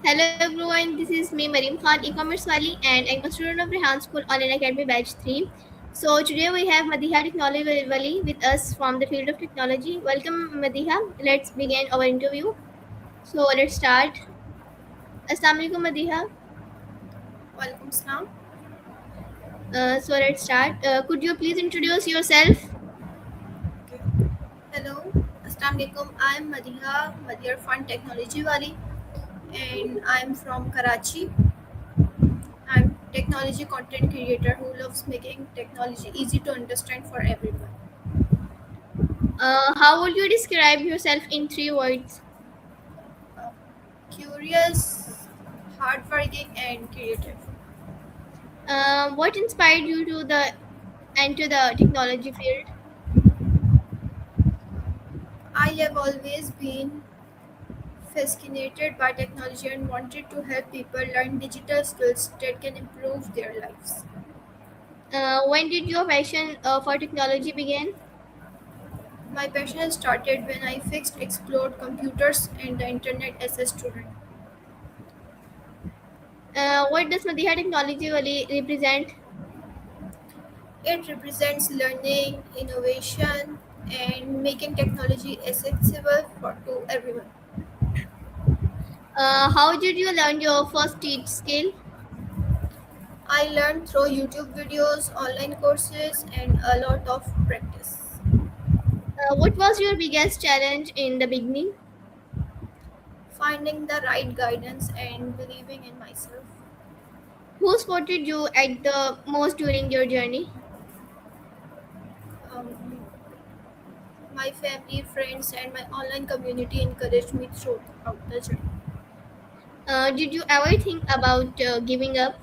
Hello everyone, this is me Mareem Khan, e-commerce wali, and I'm a student of Rehan School Online Academy Batch 3. So today we have Madiha Technology Wali with us from the field of technology. Welcome Madiha. Let's begin our interview. So let's start. Assalamu alaikum Madiha. Walaikum Salam. So let's start. Could you please introduce yourself? Okay. Hello. Assalamu alaikum. I'm Madiha Madhya Fund Technology Wali and I'm from Karachi. I'm technology content creator who loves making technology easy to understand for everyone. How would you describe yourself in three words? Uh, Curious, hardworking and creative. What inspired you to the enter the technology field? I have always been fascinated by technology and wanted to help people learn digital skills that can improve their lives. When did your passion for technology begin? My passion started when I fixed explored computers and the internet as a student. What does Madiha Technology Valley represent? It represents learning, innovation, and making technology accessible to everyone. How did you learn your first teach skill? I learned through YouTube videos, online courses, and a lot of practice. What was your biggest challenge in the beginning? Finding the right guidance and believing in myself. Who supported you at the most during your journey? Um, my family, friends, and my online community encouraged me throughout the journey. Did you ever think about giving up?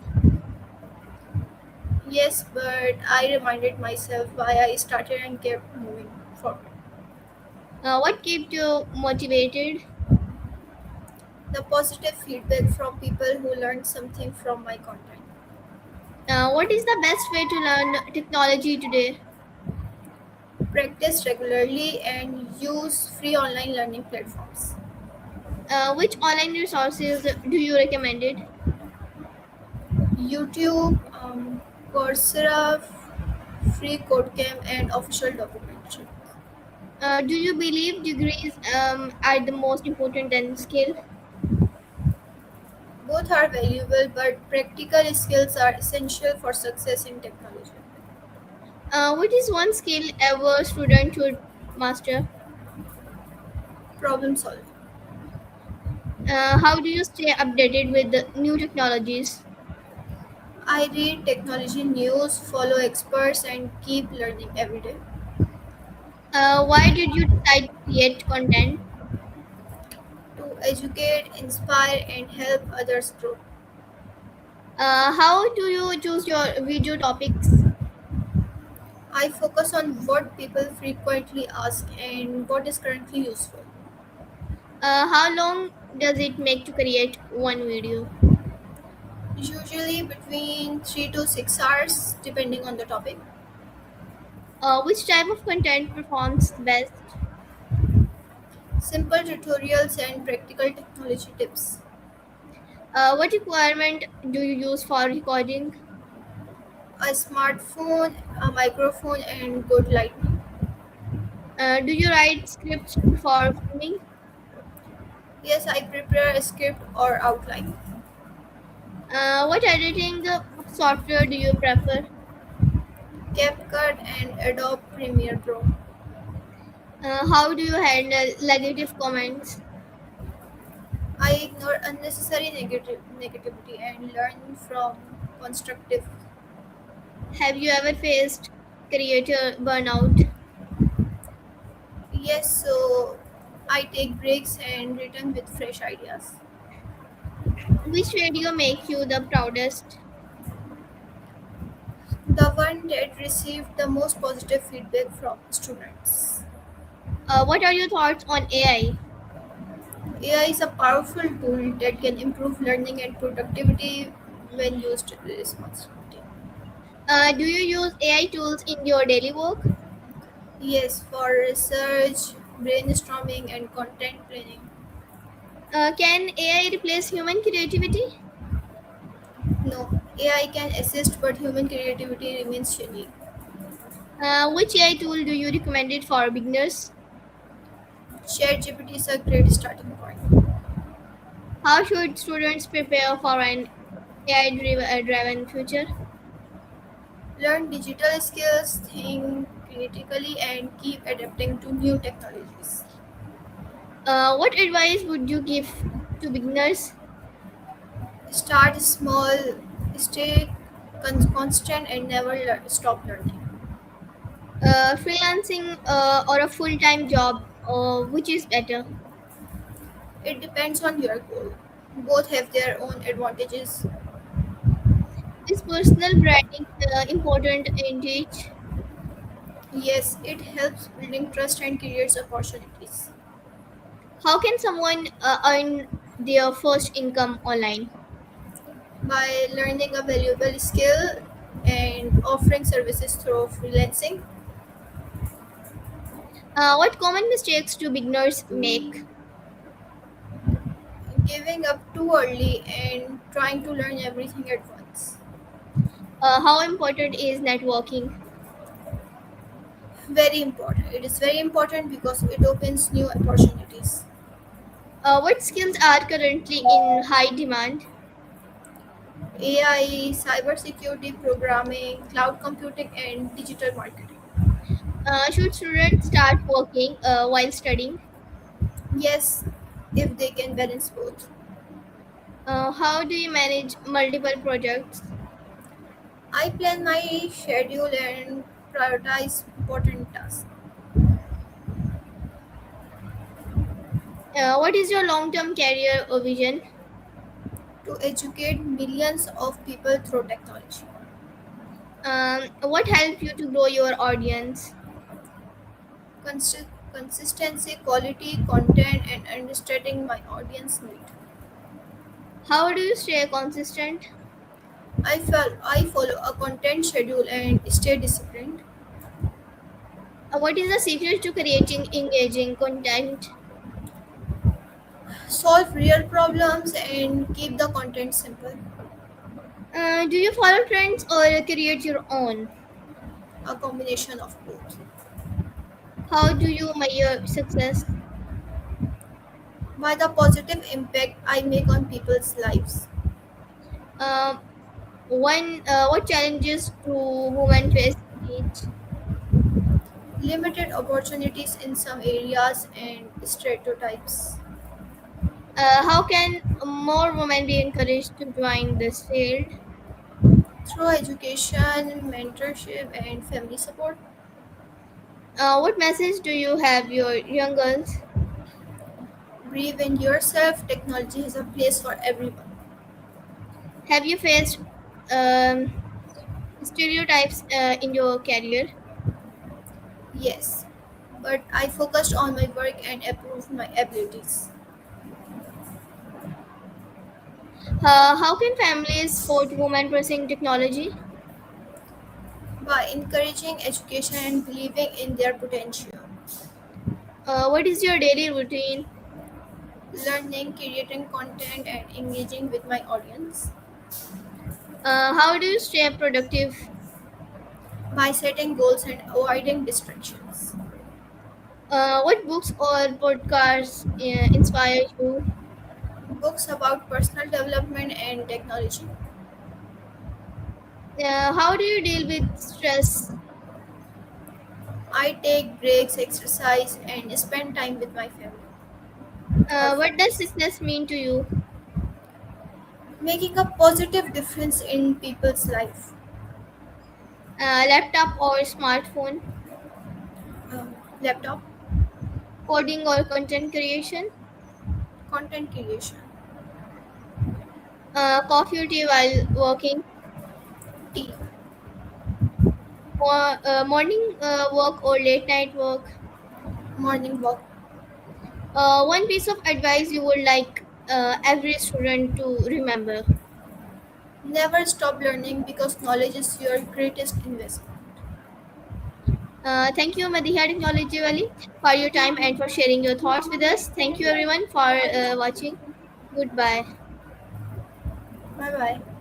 Yes, but I reminded myself why I started and kept moving forward. What kept you motivated? The positive feedback from people who learned something from my content. What is the best way to learn technology today? Practice regularly and use free online learning platforms. Which online resources do you recommend it? YouTube, Coursera, free Codecamp, and official documentary. Do you believe degrees are the most important than skill? Both are valuable, but practical skills are essential for success in technology. What is one skill every student should master? Problem solving. How do you stay updated with the new technologies? I read technology news, follow experts, and keep learning every day. Why did you decide to create content? To educate, inspire, and help others grow. How do you choose your video topics? I focus on what people frequently ask and what is currently useful. How long does it make to create one video? Usually between 3 to 6 hours, depending on the topic. Which type of content performs best? Simple tutorials and practical technology tips. What requirement do you use for recording? A smartphone, a microphone, and good lighting. Do you write scripts before filming? Yes, I prepare a script or outline. What editing software do you prefer? CapCut and Adobe Premiere Pro. How do you handle negative comments? I ignore unnecessary negativity and learn from constructive. Have you ever faced creator burnout? Yes, so I take breaks and return with fresh ideas. Which video make you the proudest? The one that received the most positive feedback from students. What are your thoughts on AI? AI is a powerful tool that can improve learning and productivity when used responsibly. Do you use AI tools in your daily work? Yes, for research, brainstorming, and content planning. Can AI replace human creativity? No, AI can assist, but human creativity remains unique. Which AI tool do you recommend it for beginners? ChatGPT is a great starting point. How should students prepare for an AI driven future? Learn digital skills, think critically, and keep adapting to new technologies. What advice would you give to beginners? Start small, stay constant, and never stop learning. Freelancing or a full time job, which is better? It depends on your goal. Both have their own advantages. Is personal branding important in teach? Yes, it helps building trust and creates opportunities. How can someone earn their first income online? By learning a valuable skill and offering services through freelancing, What common mistakes do beginners make? giving up too early, and trying to learn everything at once. How important is networking? Very important. It is very important because it opens new opportunities. What skills are currently in high demand? AI, cybersecurity, programming, cloud computing, and digital marketing. Should students start working while studying? Yes, if they can balance both. How do you manage multiple projects? I plan my schedule and prioritize important tasks What is your long term career vision? to educate millions of people through technology. What helped you to grow your audience? Consistency, quality, content, and understanding my audience need. How do you stay consistent? I follow a content schedule and stay disciplined. What is the secret to creating engaging content? Solve real problems and keep the content simple. Do you follow trends or create your own? A combination of both. How do you measure success? By the positive impact I make on people's lives. Um, what challenges do women face in teach? Limited opportunities in some areas and stereotypes. How can more women be encouraged to join this field? Through education, mentorship, and family support. What message do you have your young girls? Believe in yourself, technology has a place for everyone. Have you faced um, stereotypes in your career? Yes, but I focused on my work and improved my abilities. How can families support women pursuing technology? By encouraging education and believing in their potential. What is your daily routine? Learning, creating content, and engaging with my audience. How do you stay productive? By setting goals and avoiding distractions. What books or podcasts inspire you? Books about personal development and technology. How do you deal with stress? I take breaks, exercise, and spend time with my family or What does friends. success mean to you? Making a positive difference in people's life. Laptop or smartphone? Laptop, Coding or content creation? content creation, Coffee or tea while working? tea, Morning work or late night work? morning walk. One piece of advice you would like every student to remember. Never stop learning because knowledge is your greatest investment. Thank you, Madiha Technology Wali, for your time and for sharing your thoughts with us. Thank you, everyone, for watching. Goodbye. Bye bye.